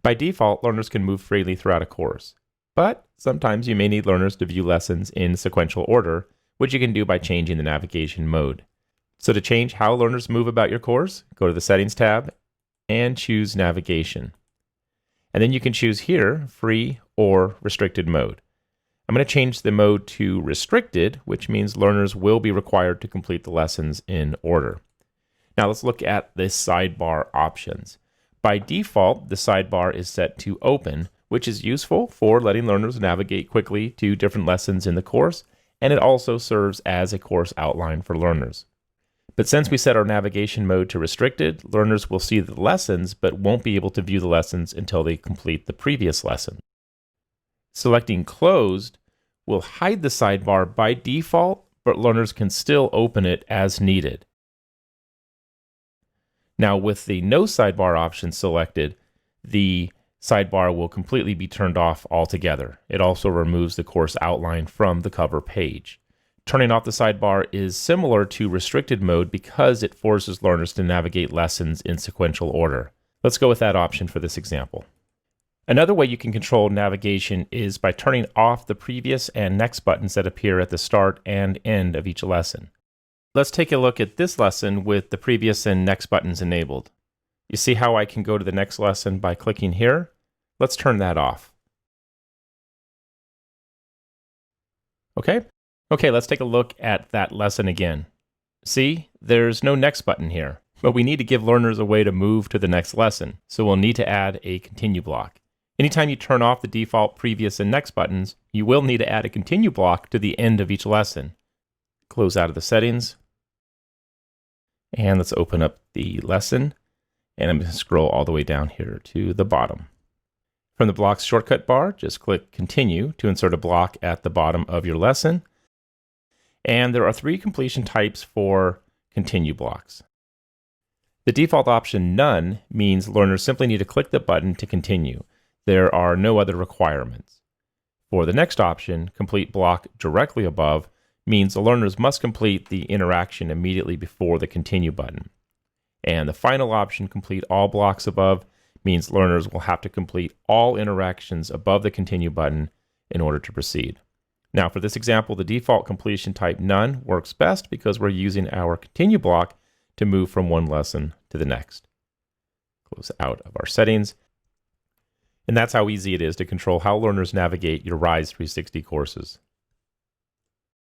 By default, learners can move freely throughout a course, but sometimes you may need learners to view lessons in sequential order, which you can do by changing the navigation mode. So to change how learners move about your course, go to the Settings tab and choose Navigation. And then you can choose here, Free or Restricted mode. I'm going to change the mode to Restricted, which means learners will be required to complete the lessons in order. Now let's look at the sidebar options. By default, the sidebar is set to Open, which is useful for letting learners navigate quickly to different lessons in the course, and it also serves as a course outline for learners. But since we set our navigation mode to Restricted, learners will see the lessons but won't be able to view the lessons until they complete the previous lesson. Selecting Closed will hide the sidebar by default, but learners can still open it as needed. Now with the No Sidebar option selected, the sidebar will completely be turned off altogether. It also removes the course outline from the cover page. Turning off the sidebar is similar to Restricted mode because it forces learners to navigate lessons in sequential order. Let's go with that option for this example. Another way you can control navigation is by turning off the previous and next buttons that appear at the start and end of each lesson. Let's take a look at this lesson with the previous and next buttons enabled. You see how I can go to the next lesson by clicking here? Let's turn that off. Okay, let's take a look at that lesson again. See, there's no next button here, but we need to give learners a way to move to the next lesson, so we'll need to add a continue block. Anytime you turn off the default previous and next buttons, you will need to add a continue block to the end of each lesson. Close out of the settings. And let's open up the lesson. And I'm going to scroll all the way down here to the bottom. From the blocks shortcut bar, just click Continue to insert a block at the bottom of your lesson. And there are 3 completion types for continue blocks. The default option None means learners simply need to click the button to continue. There are no other requirements. For the next option, Complete block directly above, means the learners must complete the interaction immediately before the continue button. And the final option, Complete all blocks above, means learners will have to complete all interactions above the continue button in order to proceed. Now for this example, the default completion type None works best because we're using our continue block to move from one lesson to the next. Close out of our settings. And that's how easy it is to control how learners navigate your Rise 360 courses.